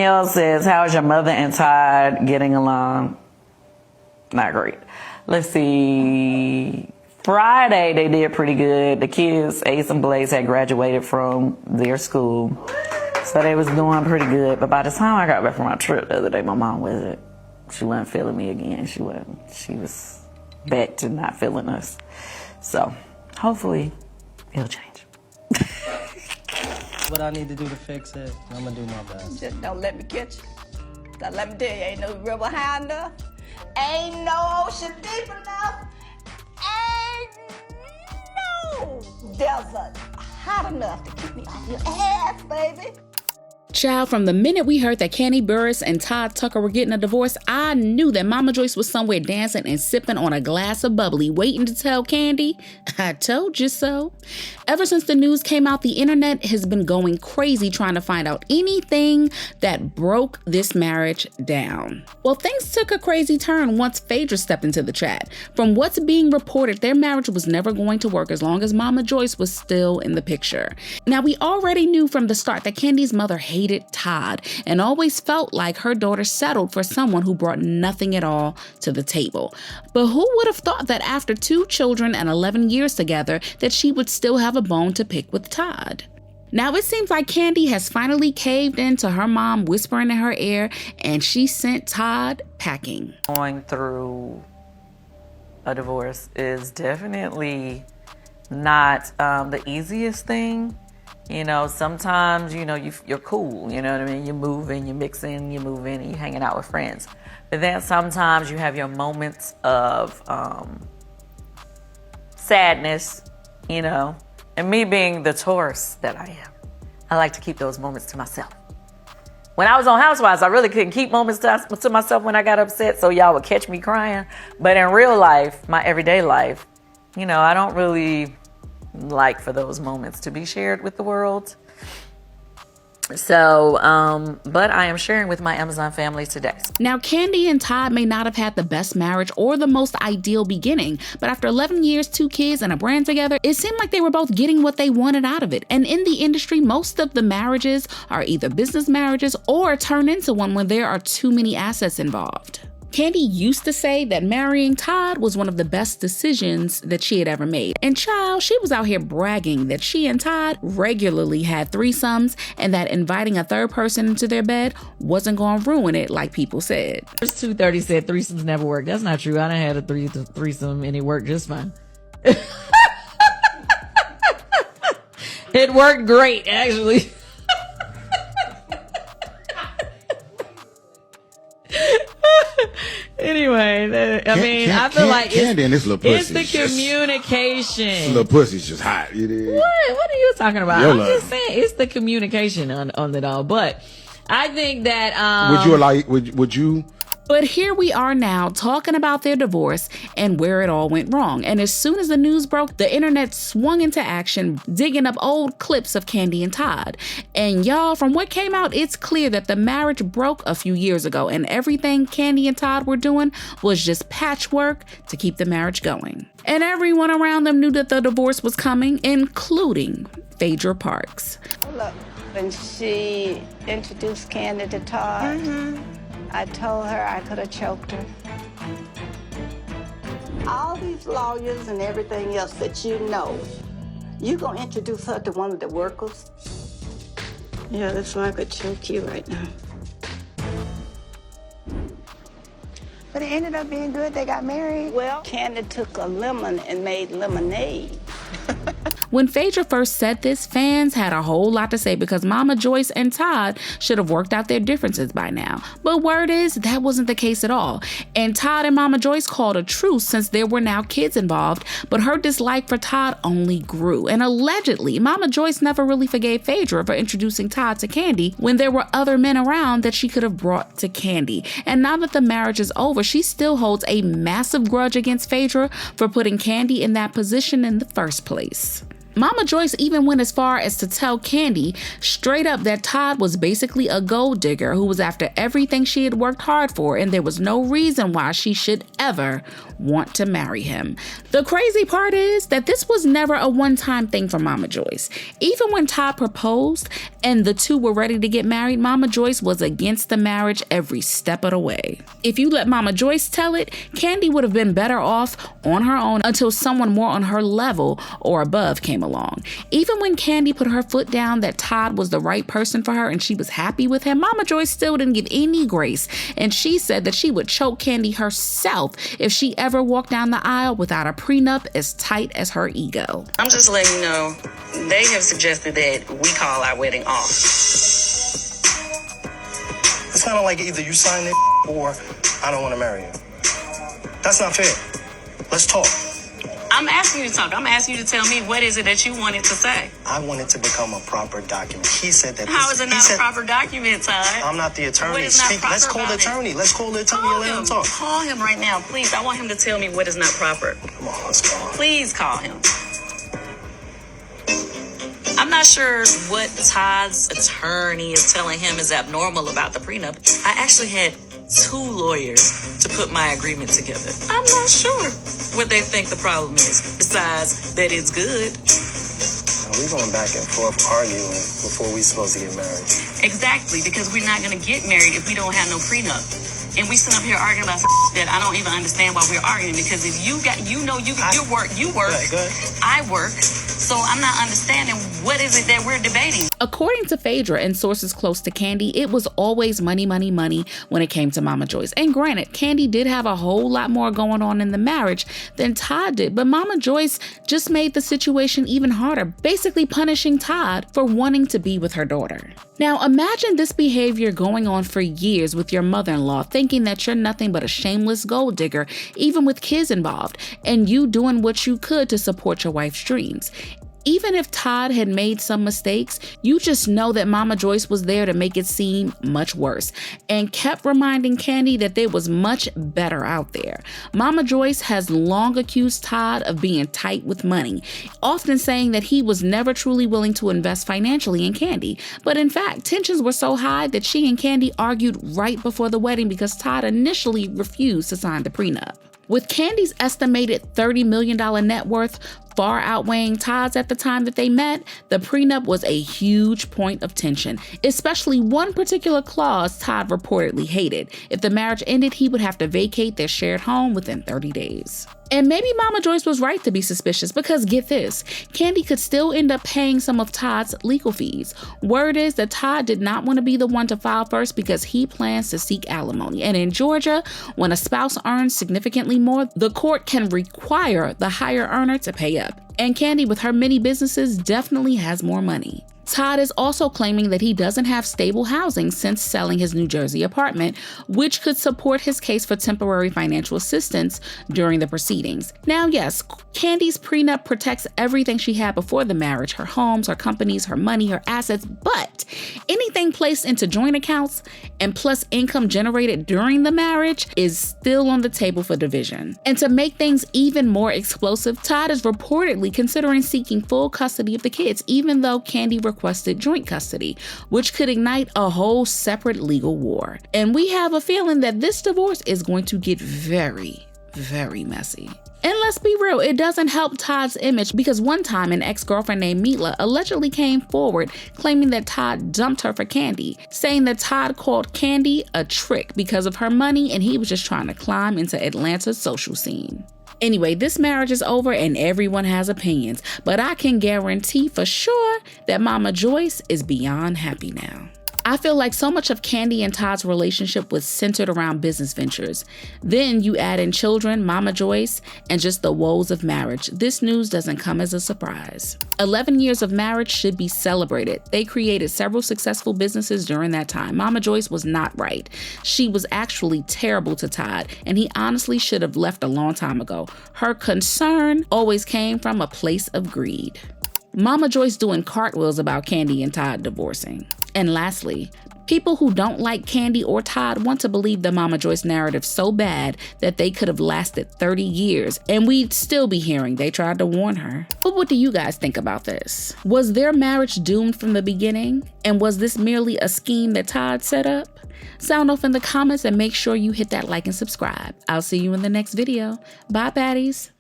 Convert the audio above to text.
Danielle says, how's your mother and Todd getting along? Not great. Let's see. Friday, they did pretty good. The kids, Ace and Blaze, had graduated from their school. So they was doing pretty good. But by the time I got back from my trip the other day, my mom wasn't. She wasn't feeling me again. She was back to not feeling us. So hopefully it'll change. What I need to do to fix it, I'm gonna do my best. Just don't let me catch you. Now let me tell you, ain't no river high enough. Ain't no ocean deep enough. Ain't no desert hot enough to keep me off your ass, baby. Child, from the minute we heard that Kandi Burruss and Todd Tucker were getting a divorce, I knew that Mama Joyce was somewhere dancing and sipping on a glass of bubbly, waiting to tell Kandi, I told you so. Ever since the news came out, the internet has been going crazy trying to find out anything that broke this marriage down. Well, things took a crazy turn once Phaedra stepped into the chat. From what's being reported, their marriage was never going to work as long as Mama Joyce was still in the picture. Now, we already knew from the start that Kandi's mother hated Todd and always felt like her daughter settled for someone who brought nothing at all to the table. But who would have thought that after 2 children and 11 years together that she would still have a bone to pick with Todd? Now it seems like Kandi has finally caved in to her mom whispering in her ear, and she sent Todd packing. Going through a divorce is definitely not the easiest thing. You know, sometimes, you know, you're cool, you know what I mean? You're moving, you're mixing, you're moving, and you're hanging out with friends. But then sometimes you have your moments of sadness, you know. And me being the Taurus that I am, I like to keep those moments to myself. When I was on Housewives, I really couldn't keep moments to myself when I got upset, so y'all would catch me crying. But in real life, my everyday life, you know, I don't really like for those moments to be shared with the world. So, but I am sharing with my Amazon family today. Now, Kandi and Todd may not have had the best marriage or the most ideal beginning, but after 11 years, 2 kids, and a brand together, it seemed like they were both getting what they wanted out of it. And in the industry, most of the marriages are either business marriages or turn into one when there are too many assets involved. Kandi used to say that marrying Todd was one of the best decisions that she had ever made. And child, she was out here bragging that she and Todd regularly had threesomes and that inviting a third person into their bed wasn't going to ruin it like people said. First 230 said threesomes never work. That's not true. I done had a threesome and it worked just fine. It worked great, actually. Anyway, I mean, I feel like it's the communication. This little pussy's just hot. It is. What are you talking about? I'm just saying it's the communication on it all. But I think that would you? But here we are now talking about their divorce and where it all went wrong. And as soon as the news broke, the internet swung into action, digging up old clips of Kandi and Todd. And y'all, from what came out, it's clear that the marriage broke a few years ago and everything Kandi and Todd were doing was just patchwork to keep the marriage going. And everyone around them knew that the divorce was coming, including Phaedra Parks. Look, when she introduced Kandi to Todd, I told her I could have choked her. All these lawyers and everything else that you know, you gonna introduce her to one of the workers? Yeah, that's why I could choke you right now. But it ended up being good. They got married. Well, Kandi took a lemon and made lemonade. When Phaedra first said this, fans had a whole lot to say because Mama Joyce and Todd should have worked out their differences by now. But word is, that wasn't the case at all. And Todd and Mama Joyce called a truce since there were now kids involved, but her dislike for Todd only grew. And allegedly, Mama Joyce never really forgave Phaedra for introducing Todd to Kandi when there were other men around that she could have brought to Kandi. And now that the marriage is over, she still holds a massive grudge against Phaedra for putting Kandi in that position in the first place. Mama Joyce even went as far as to tell Kandi straight up that Todd was basically a gold digger who was after everything she had worked hard for, and there was no reason why she should ever want to marry him. The crazy part is that this was never a one-time thing for Mama Joyce. Even when Todd proposed and the two were ready to get married, Mama Joyce was against the marriage every step of the way. If you let Mama Joyce tell it, Kandi would have been better off on her own until someone more on her level or above came along. Even when Kandi put her foot down that Todd was the right person for her and she was happy with him, Mama Joyce still didn't give any grace, and she said that she would choke Kandi herself if she ever walked down the aisle without a prenup as tight as her ego. I'm just letting you know, they have suggested that we call our wedding off. It's kind of like either you sign it or I don't want to marry you. That's not fair. Let's talk. I'm asking you to talk. I'm asking you to tell me what is it that you wanted to say. I want it to become a proper document. He said that. How is it not a proper document, Todd? I'm not the attorney. What is not proper Let's call the attorney. Let's call the attorney and let him talk. Call him right now, please. I want him to tell me what is not proper. Come on, let's call him. Please call him. I'm not sure what Todd's attorney is telling him is abnormal about the prenup. I actually had 2 lawyers to put my agreement together. I'm not sure what they think the problem is, besides that it's good. We're going back and forth arguing before we're supposed to get married. Exactly, because we're not going to get married if we don't have no prenup. And we sit up here arguing about that I don't even understand why we're arguing, because if you work, I work. So I'm not understanding what is it that we're debating. According to Phaedra and sources close to Kandi, it was always money, money, money when it came to Mama Joyce. And granted, Kandi did have a whole lot more going on in the marriage than Todd did, but Mama Joyce just made the situation even harder, basically punishing Todd for wanting to be with her daughter. Now imagine this behavior going on for years with your mother-in-law, thinking that you're nothing but a shameless gold digger, even with kids involved, and you doing what you could to support your wife's dreams. Even if Todd had made some mistakes, you just know that Mama Joyce was there to make it seem much worse and kept reminding Kandi that there was much better out there. Mama Joyce has long accused Todd of being tight with money, often saying that he was never truly willing to invest financially in Kandi. But in fact, tensions were so high that she and Kandi argued right before the wedding because Todd initially refused to sign the prenup. With Kandi's estimated $30 million net worth far outweighing Todd's at the time that they met, the prenup was a huge point of tension, especially one particular clause Todd reportedly hated. If the marriage ended, he would have to vacate their shared home within 30 days. And maybe Mama Joyce was right to be suspicious because get this, Kandi could still end up paying some of Todd's legal fees. Word is that Todd did not want to be the one to file first because he plans to seek alimony. And in Georgia, when a spouse earns significantly more, the court can require the higher earner to pay up. And Kandi, with her many businesses, definitely has more money. Todd is also claiming that he doesn't have stable housing since selling his New Jersey apartment, which could support his case for temporary financial assistance during the proceedings. Now, yes, Kandi's prenup protects everything she had before the marriage, her homes, her companies, her money, her assets, but anything placed into joint accounts and plus income generated during the marriage is still on the table for division. And to make things even more explosive, Todd is reportedly considering seeking full custody of the kids, even though Kandi requested joint custody, which could ignite a whole separate legal war. And we have a feeling that this divorce is going to get very, very messy. And let's be real, it doesn't help Todd's image because one time an ex-girlfriend named Mila allegedly came forward claiming that Todd dumped her for Kandi, saying that Todd called Kandi a trick because of her money and he was just trying to climb into Atlanta's social scene. Anyway, this marriage is over and everyone has opinions, but I can guarantee for sure that Mama Joyce is beyond happy now. I feel like so much of Kandi and Todd's relationship was centered around business ventures. Then you add in children, Mama Joyce, and just the woes of marriage. This news doesn't come as a surprise. 11 years of marriage should be celebrated. They created several successful businesses during that time. Mama Joyce was not right. She was actually terrible to Todd, and he honestly should have left a long time ago. Her concern always came from a place of greed. Mama Joyce doing cartwheels about Kandi and Todd divorcing. And lastly, people who don't like Kandi or Todd want to believe the Mama Joyce narrative so bad that they could have lasted 30 years and we'd still be hearing they tried to warn her. But what do you guys think about this? Was their marriage doomed from the beginning? And was this merely a scheme that Todd set up? Sound off in the comments and make sure you hit that like and subscribe. I'll see you in the next video. Bye, baddies.